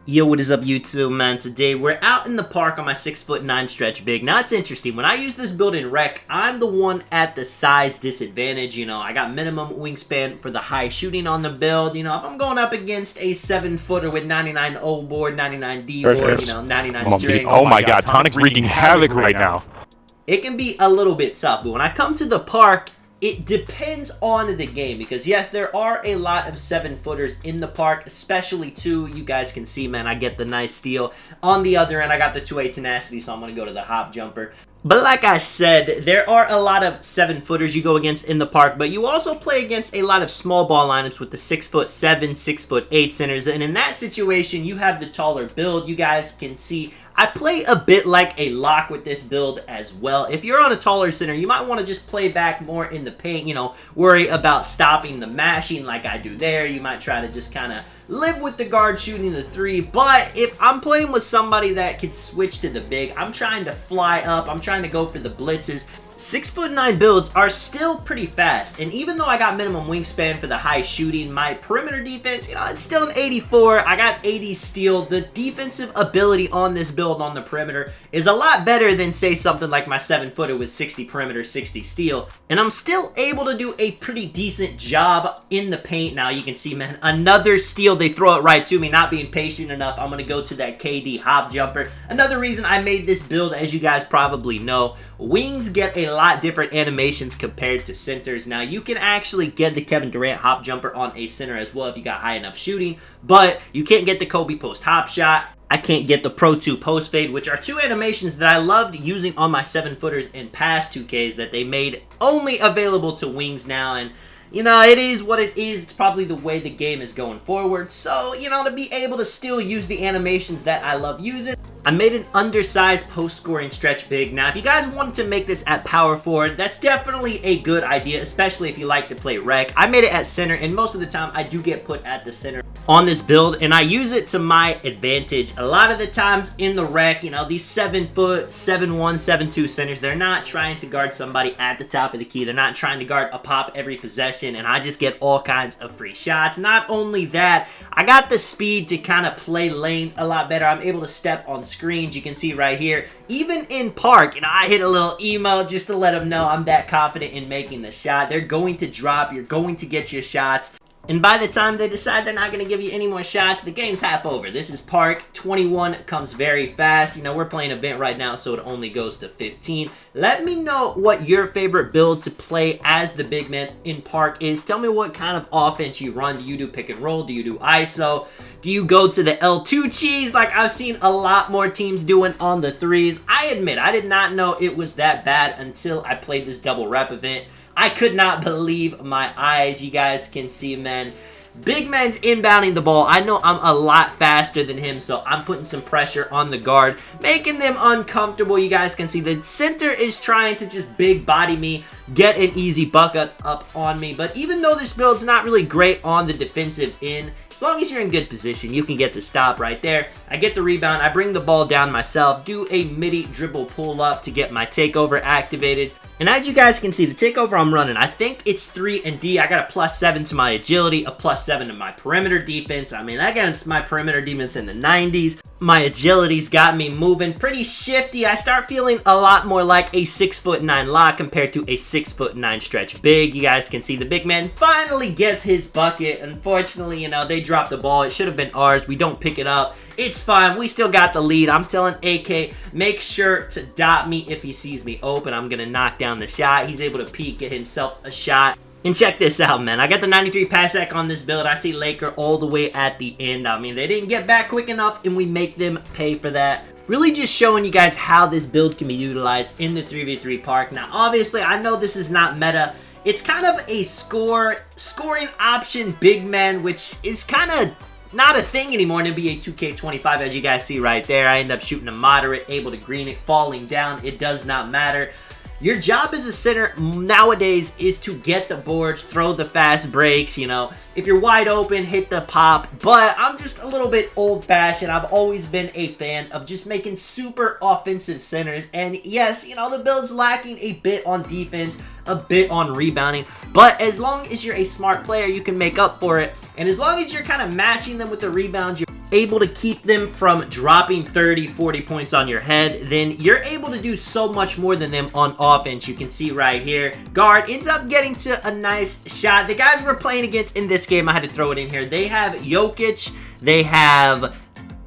Yo, what is up YouTube, man? Today we're out in the park on my 6'9" stretch big. Now it's interesting, when I use this build in rec, I'm the one at the size disadvantage. You know, I got minimum wingspan for the high shooting on the build. You know, if I'm going up against a 7-footer with 99 O board, 99 D board, you know, 99 string. Oh my god, Tonic's wreaking havoc right now. It can be a little bit tough, but when I come to the park, it depends on the game, because yes, there are a lot of 7-footers in the park, especially 2. You guys can see, man, I get the nice steal. On the other end, I got the 2A tenacity, so I'm going to go to the hop jumper. But like I said, there are a lot of 7-footers you go against in the park, but you also play against a lot of small ball lineups with the 6'7", 6'8" centers, and in that situation, you have the taller build. You guys can see I play a bit like a lock with this build as well. If you're on a taller center, you might want to just play back more in the paint, you know, worry about stopping the mashing like I do there. You might try to just kind of live with the guard shooting the 3, but if I'm playing with somebody that can switch to the big, I'm trying to fly up, I'm trying to go for the blitzes. 6'9" builds are still pretty fast, and even though I got minimum wingspan for the high shooting, my perimeter defense, you know, it's still an 84. I got 80 steal. The defensive ability on this build on the perimeter is a lot better than, say, something like my 7-footer with 60 perimeter, 60 steal, and I'm still able to do a pretty decent job in the paint. Now you can see, man, another steal. They throw it right to me, not being patient enough. I'm going to go to that KD hop jumper. Another reason I made this build, as you guys probably know, wings get a lot different animations compared to centers. Now you can actually get the Kevin Durant hop jumper on a center as well if you got high enough shooting, but you can't get the Kobe post hop shot. I can't get the Pro 2 post fade, which are 2 animations that I loved using on my 7-footers in past 2Ks that they made only available to wings now. And you know, it is what it is. It's probably the way the game is going forward. So, you know, to be able to still use the animations that I love using, I made an undersized post-scoring stretch big. Now, if you guys wanted to make this at power forward, that's definitely a good idea, especially if you like to play rec. I made it at center, and most of the time, I do get put at the center on this build, and I use it to my advantage. A lot of the times in the rec, you know, these 7-foot, 7'1", 7'2" centers, they're not trying to guard somebody at the top of the key. They're not trying to guard a pop every possession, and I just get all kinds of free shots. Not only that, I got the speed to kind of play lanes a lot better. I'm able to step on screens. You can see right here, even in park, you know, I hit a little emo just to let them know I'm that confident in making the shot. They're going to drop. You're going to get your shots. And by the time they decide they're not going to give you any more shots, the game's half over. This is Park. 21 comes very fast. You know, we're playing event right now, so it only goes to 15. Let me know what your favorite build to play as the big man in Park is. Tell me what kind of offense you run. Do you do pick and roll? Do you do ISO? Do you go to the L2 cheese like I've seen a lot more teams doing on the 3s? I admit, I did not know it was that bad until I played this double rep event. I could not believe my eyes. You guys can see, man. Big man's inbounding the ball. I know I'm a lot faster than him, so I'm putting some pressure on the guard, making them uncomfortable. You guys can see the center is trying to just big body me, get an easy bucket up on me. But even though this build's not really great on the defensive end, as long as you're in good position, you can get the stop right there. I get the rebound. I bring the ball down myself, do a midi dribble pull up to get my takeover activated. And as you guys can see, the takeover I'm running, I think it's 3 and D. I got a +7 to my agility, a +7 to my perimeter defense. I mean, against my perimeter defense in the 90s. My agility's got me moving pretty shifty. I start feeling a lot more like a 6'9" lock compared to a 6'9" stretch big. You guys can see the big man finally gets his bucket. Unfortunately, you know, they dropped the ball. It should have been ours. We don't pick it up. It's fine. We still got the lead. I'm telling AK, make sure to dot me if he sees me open. I'm going to knock down the shot. He's able to peek, get himself a shot. And check this out, man. I got the 93 pass sec on this build. I see Laker all the way at the end. I mean, they didn't get back quick enough, and we make them pay for that. Really just showing you guys how this build can be utilized in the 3v3 park. Now, obviously, I know this is not meta. It's kind of a scoring option big man, which is kind of not a thing anymore in NBA 2K25, as you guys see right there. I end up shooting a moderate, able to green it, falling down. It does not matter. Your job as a center nowadays is to get the boards, throw the fast breaks, you know. If you're wide open, hit the pop. But I'm just a little bit old-fashioned. I've always been a fan of just making super offensive centers. And yes, you know, the build's lacking a bit on defense, a bit on rebounding. But as long as you're a smart player, you can make up for it. And as long as you're kind of matching them with the rebounds, you're able to keep them from dropping 30, 40 points on your head, then you're able to do so much more than them on offense. You can see right here, guard ends up getting to a nice shot. The guys we're playing against in this game, I had to throw it in here. They have Jokic, they have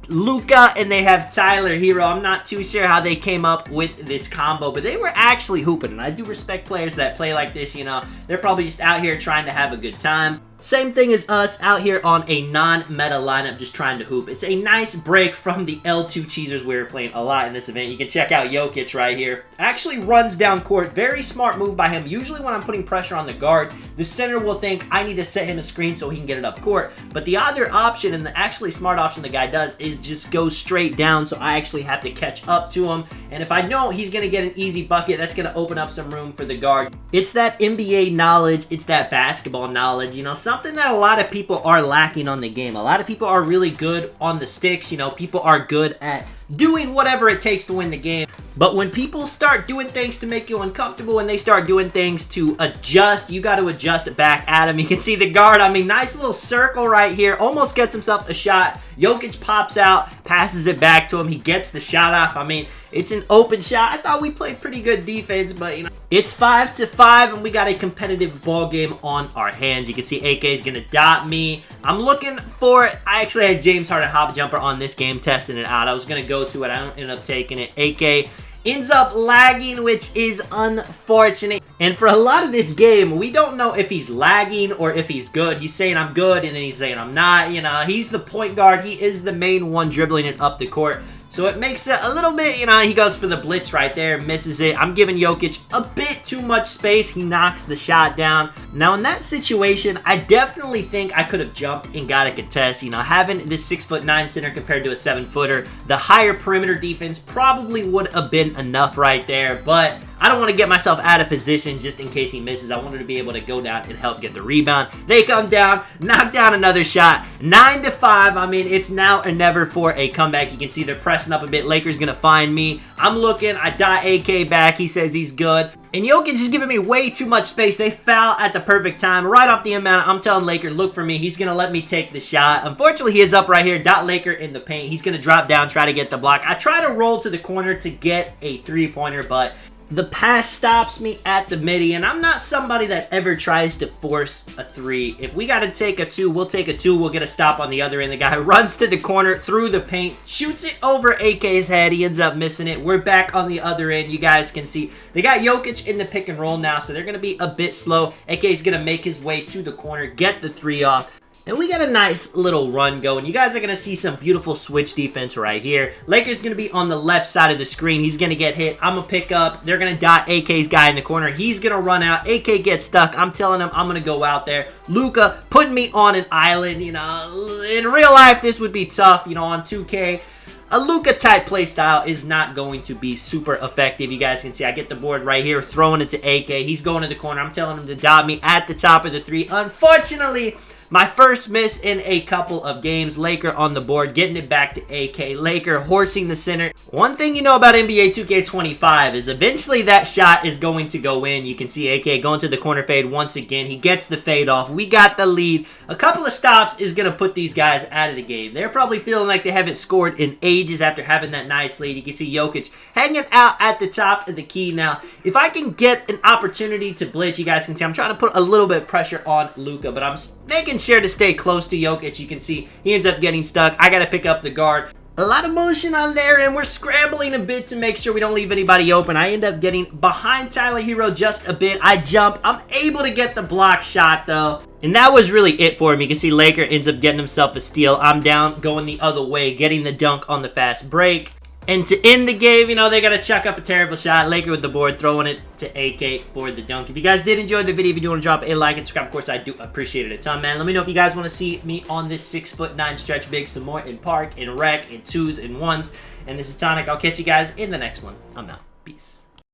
Luka, and they have Tyler Hero. I'm not too sure how they came up with this combo, but they were actually hooping, and I do respect players that play like this. You know, they're probably just out here trying to have a good time. Same thing as us out here on a non-meta lineup just trying to hoop. It's a nice break from the L2 cheesers we were playing a lot in this event. You can check out Jokic right here. Actually runs down court. Very smart move by him. Usually when I'm putting pressure on the guard, the center will think I need to set him a screen so he can get it up court. But the other option, and the actually smart option the guy does, is just go straight down, so I actually have to catch up to him. And if I know he's going to get an easy bucket, that's going to open up some room for the guard. It's that NBA knowledge. It's that basketball knowledge. You know, something that a lot of people are lacking on the game. A lot of people are really good on the sticks. You know, people are good at doing whatever it takes to win the game. But when people start doing things to make you uncomfortable and they start doing things to adjust, you got to adjust it back at him. You can see the guard, I mean, nice little circle right here. Almost gets himself a shot. Jokic pops out, passes it back to him. He gets the shot off. I mean, it's an open shot. I thought we played pretty good defense, but, you know, it's 5-5, and we got a competitive ball game on our hands. You can see AK is going to dot me. I'm looking for it. I actually had James Harden hop jumper on this game, testing it out. I was going to go to it. I don't end up taking it. AK ends up lagging, which is unfortunate. And for a lot of this game, we don't know if he's lagging or if he's good. He's saying I'm good, and then he's saying I'm not. You know, he's the point guard. He is the main one dribbling it up the court. So it makes it a little bit, you know, he goes for the blitz right there, misses it. I'm giving Jokic a bit too much space. He knocks the shot down. Now, in that situation, I definitely think I could have jumped and got a contest. You know, having this 6'9" center compared to a 7-footer, the higher perimeter defense probably would have been enough right there. But I don't want to get myself out of position just in case he misses. I wanted to be able to go down and help get the rebound. They come down, knock down another shot. 9-5. I mean, it's now or never for a comeback. You can see they're pressing up a bit. Lakers going to find me. I'm looking. I dot AK back. He says he's good. And Jokic is giving me way too much space. They foul at the perfect time. Right off the inbound, I'm telling Laker, look for me. He's going to let me take the shot. Unfortunately, he is up right here. Dot Laker in the paint. He's going to drop down, try to get the block. I try to roll to the corner to get a three-pointer, but the pass stops me at the midi, and I'm not somebody that ever tries to force a three. If we got to take a two, we'll take a two. We'll get a stop on the other end. The guy runs to the corner, through the paint, shoots it over AK's head. He ends up missing it. We're back on the other end. You guys can see they got Jokic in the pick and roll now, so they're going to be a bit slow. AK is going to make his way to the corner, get the three off. And we got a nice little run going. You guys are going to see some beautiful switch defense right here. Lakers going to be on the left side of the screen. He's going to get hit. I'm going to pick up. They're going to dot AK's guy in the corner. He's going to run out. AK gets stuck. I'm telling him I'm going to go out there. Luka putting me on an island. You know, in real life, this would be tough. You know, on 2K. A Luka type playstyle is not going to be super effective. You guys can see I get the board right here, throwing it to AK. He's going to the corner. I'm telling him to dot me at the top of the three. Unfortunately, my first miss in a couple of games. Laker on the board, getting it back to AK. Laker horsing the center. One thing you know about NBA 2K25 is eventually that shot is going to go in. You can see AK going to the corner fade once again. He gets the fade off. We got the lead. A couple of stops is going to put these guys out of the game. They're probably feeling like they haven't scored in ages after having that nice lead. You can see Jokic hanging out at the top of the key. Now, if I can get an opportunity to blitz, you guys can see I'm trying to put a little bit of pressure on Luka, but I'm making sure to stay close to Jokic. You can see he ends up getting stuck. I got to pick up the guard. A lot of motion on there, and we're scrambling a bit to make sure we don't leave anybody open. I end up getting behind Tyler Hero just a bit. I jump. I'm able to get the block shot, though. And that was really it for him. You can see Laker ends up getting himself a steal. I'm down, going the other way, getting the dunk on the fast break. And to end the game, you know, they got to chuck up a terrible shot. Laker with the board, throwing it to AK for the dunk. If you guys did enjoy the video, if you do want to drop a like and subscribe, of course, I do appreciate it a ton, man. Let me know if you guys want to see me on this 6'9" stretch big, some more in park, in rec, in twos, in ones. And this is Tonic. I'll catch you guys in the next one. I'm out. Peace.